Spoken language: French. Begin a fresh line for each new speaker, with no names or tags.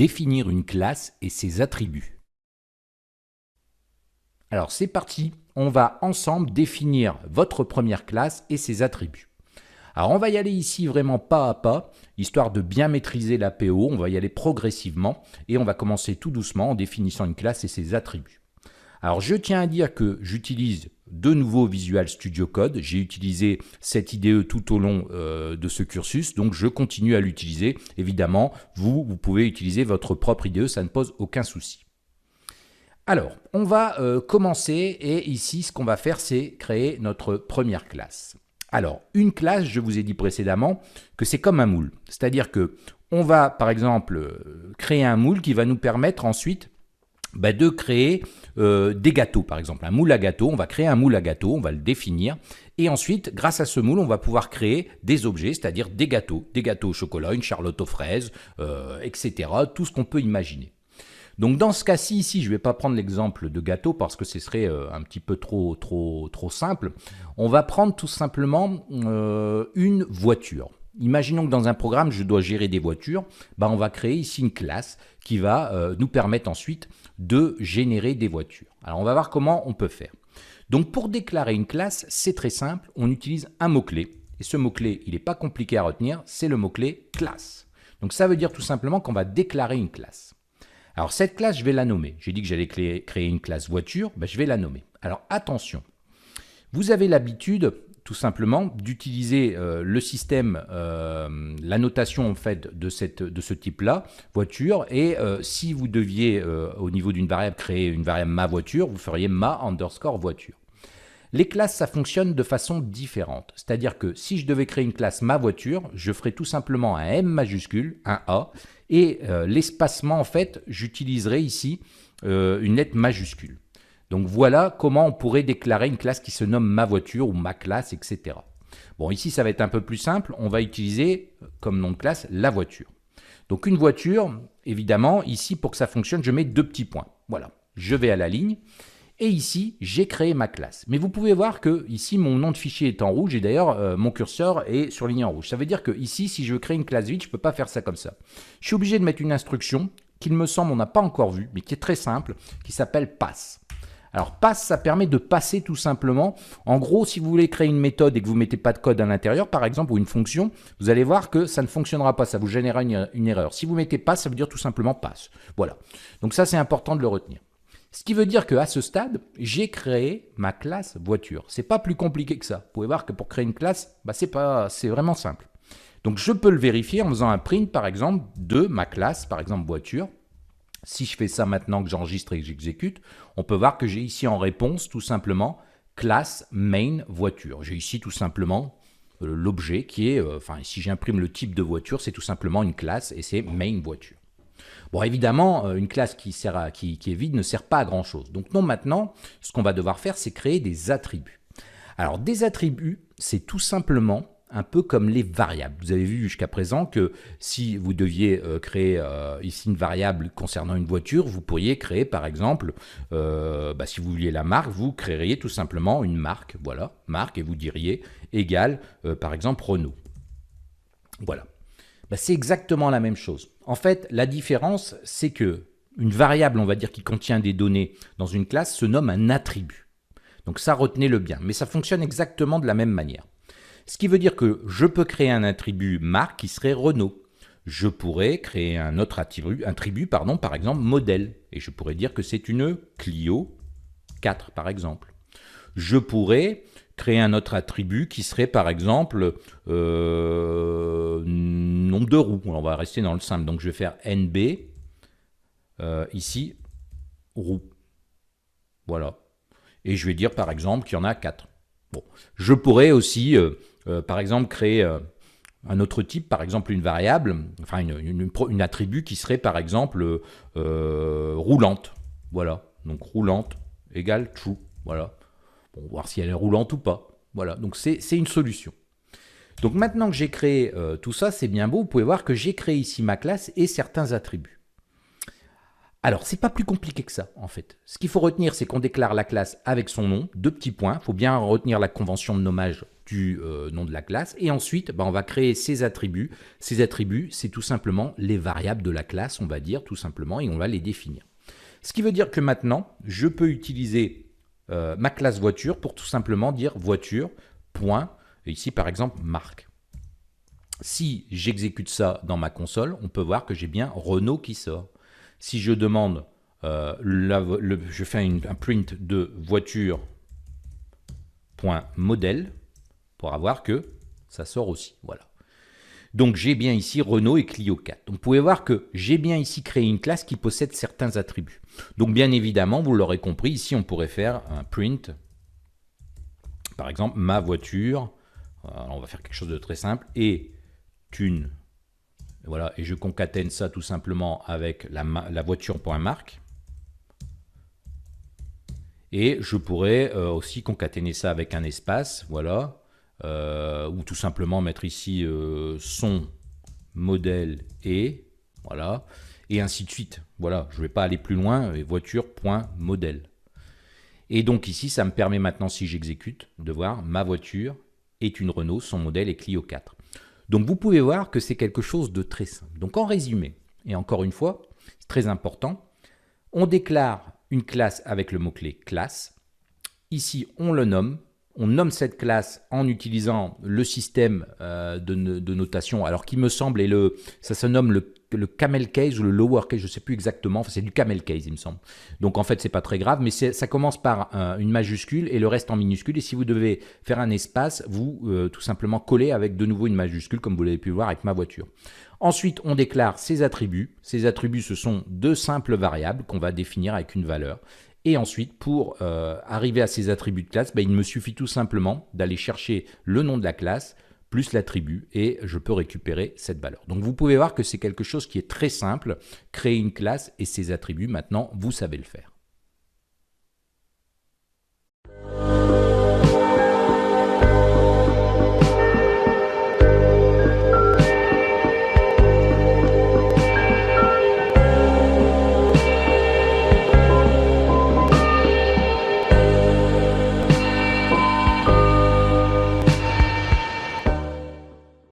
définir une classe et ses attributs. Alors c'est parti, on va ensemble définir votre première classe et ses attributs. Alors on va y aller ici vraiment pas à pas, histoire de bien maîtriser la PO, on va y aller progressivement et on va commencer tout doucement en définissant une classe et ses attributs. Alors je tiens à dire que j'utilise de nouveau Visual Studio Code, j'ai utilisé cette IDE tout au long de ce cursus, donc je continue à l'utiliser. Évidemment, vous pouvez utiliser votre propre IDE, ça ne pose aucun souci. Alors, on va commencer et ici, ce qu'on va faire, c'est créer notre première classe. Alors, une classe, je vous ai dit précédemment que c'est comme un moule. C'est-à-dire que on va, par exemple, créer un moule qui va nous permettre ensuite de créer des gâteaux, par exemple. Un moule à gâteau, on va créer un moule à gâteau, on va le définir. Et ensuite, grâce à ce moule, on va pouvoir créer des objets, c'est-à-dire des gâteaux au chocolat, une charlotte aux fraises, etc. Tout ce qu'on peut imaginer. Donc dans ce cas-ci, ici, je ne vais pas prendre l'exemple de gâteau parce que ce serait un petit peu trop simple. On va prendre tout simplement une voiture. Imaginons que dans un programme, je dois gérer des voitures. On va créer ici une classe qui va nous permettre ensuite de générer des voitures. Alors on va voir comment on peut faire. Donc pour déclarer une classe, c'est très simple. On utilise un mot-clé. Et ce mot-clé, il n'est pas compliqué à retenir, c'est le mot-clé classe. Donc ça veut dire tout simplement qu'on va déclarer une classe. Alors cette classe, je vais la nommer. J'ai dit que j'allais créer une classe voiture, je vais la nommer. Alors attention, vous avez l'habitude tout simplement d'utiliser le système, la notation en fait de ce type-là, voiture, et si vous deviez au niveau d'une variable créer une variable ma voiture, vous feriez ma underscore voiture. Les classes, ça fonctionne de façon différente. C'est-à-dire que si je devais créer une classe ma voiture, je ferais tout simplement un M majuscule, un A, et l'espacement, en fait, j'utiliserai ici une lettre majuscule. Donc voilà comment on pourrait déclarer une classe qui se nomme ma voiture ou ma classe, etc. Bon, ici, ça va être un peu plus simple. On va utiliser comme nom de classe la voiture. Donc une voiture, évidemment, ici, pour que ça fonctionne, je mets deux petits points. Voilà, je vais à la ligne. Et ici, j'ai créé ma classe. Mais vous pouvez voir que ici, mon nom de fichier est en rouge et d'ailleurs, mon curseur est surligné en rouge. Ça veut dire que ici, si je veux créer une classe vide, je ne peux pas faire ça comme ça. Je suis obligé de mettre une instruction qu'il me semble on n'a pas encore vue, mais qui est très simple, qui s'appelle pass. Alors pass, ça permet de passer tout simplement. En gros, si vous voulez créer une méthode et que vous ne mettez pas de code à l'intérieur, par exemple, ou une fonction, vous allez voir que ça ne fonctionnera pas, ça vous générera une erreur. Si vous mettez pass, ça veut dire tout simplement pass. Voilà. Donc ça, c'est important de le retenir. Ce qui veut dire qu'à ce stade, j'ai créé ma classe voiture. C'est pas plus compliqué que ça. Vous pouvez voir que pour créer une classe, c'est vraiment simple. Donc je peux le vérifier en faisant un print, par exemple, de ma classe, par exemple voiture. Si je fais ça maintenant que j'enregistre et que j'exécute, on peut voir que j'ai ici en réponse tout simplement classe main voiture. J'ai ici tout simplement l'objet qui est, si j'imprime le type de voiture, c'est tout simplement une classe et c'est main voiture. Bon, évidemment, une classe qui est vide ne sert pas à grand-chose. Donc non, maintenant, ce qu'on va devoir faire, c'est créer des attributs. Alors, des attributs, c'est tout simplement un peu comme les variables. Vous avez vu jusqu'à présent que si vous deviez créer ici une variable concernant une voiture, vous pourriez créer, par exemple, si vous vouliez la marque, vous créeriez tout simplement une marque. Voilà, marque, et vous diriez égale, par exemple, Renault. Voilà. C'est exactement la même chose. En fait, la différence, c'est que une variable, on va dire, qui contient des données dans une classe, se nomme un attribut. Donc ça, retenez-le bien. Mais ça fonctionne exactement de la même manière. Ce qui veut dire que je peux créer un attribut marque qui serait Renault. Je pourrais créer un autre attribut, par exemple, modèle. Et je pourrais dire que c'est une Clio 4, par exemple. Je pourrais créer un autre attribut qui serait par exemple nombre de roues. On va rester dans le simple. Donc je vais faire NB, ici, roues. Voilà. Et je vais dire par exemple qu'il y en a 4. Bon. Je pourrais aussi, par exemple, créer un autre type, par exemple une variable, enfin une attribut qui serait par exemple roulante. Voilà. Donc roulante égale true. Voilà. Bon, voir si elle est roulante ou pas. Voilà, donc c'est une solution. Donc maintenant que j'ai créé tout ça, c'est bien beau. Vous pouvez voir que j'ai créé ici ma classe et certains attributs. Alors, c'est pas plus compliqué que ça, en fait. Ce qu'il faut retenir, c'est qu'on déclare la classe avec son nom, deux petits points. Il faut bien retenir la convention de nommage du nom de la classe. Et ensuite, on va créer ces attributs. Ces attributs, c'est tout simplement les variables de la classe, on va dire tout simplement, et on va les définir. Ce qui veut dire que maintenant, je peux utiliser ma classe voiture pour tout simplement dire voiture, point, et ici par exemple marque. Si j'exécute ça dans ma console, on peut voir que j'ai bien Renault qui sort. Si je demande, je fais un print de voiture.modèle pour avoir que ça sort aussi. Voilà. Donc j'ai bien ici Renault et Clio 4. Donc vous pouvez voir que j'ai bien ici créé une classe qui possède certains attributs. Donc bien évidemment, vous l'aurez compris, ici on pourrait faire un print, par exemple ma voiture, on va faire quelque chose de très simple, et une, voilà, et je concatène ça tout simplement avec la voiture.marque. Et je pourrais aussi concaténer ça avec un espace, voilà, ou tout simplement mettre ici son modèle et, voilà, et ainsi de suite. Voilà, je ne vais pas aller plus loin, voiture.modèle. Et donc ici, ça me permet maintenant, si j'exécute, de voir ma voiture est une Renault, son modèle est Clio 4. Donc vous pouvez voir que c'est quelque chose de très simple. Donc en résumé, et encore une fois, c'est très important, on déclare une classe avec le mot-clé classe. Ici, on le nomme. On nomme cette classe en utilisant le système de notation, alors qui me semble, ça se nomme le camel case ou le lower case, je ne sais plus exactement, enfin, c'est du camel case il me semble. Donc en fait c'est pas très grave, mais ça commence par une majuscule et le reste en minuscule, et si vous devez faire un espace, vous tout simplement collez avec de nouveau une majuscule comme vous l'avez pu voir avec ma voiture. Ensuite on déclare ces attributs ce sont deux simples variables qu'on va définir avec une valeur. Et ensuite, pour arriver à ces attributs de classe, il me suffit tout simplement d'aller chercher le nom de la classe plus l'attribut et je peux récupérer cette valeur. Donc vous pouvez voir que c'est quelque chose qui est très simple, créer une classe et ses attributs, maintenant vous savez le faire.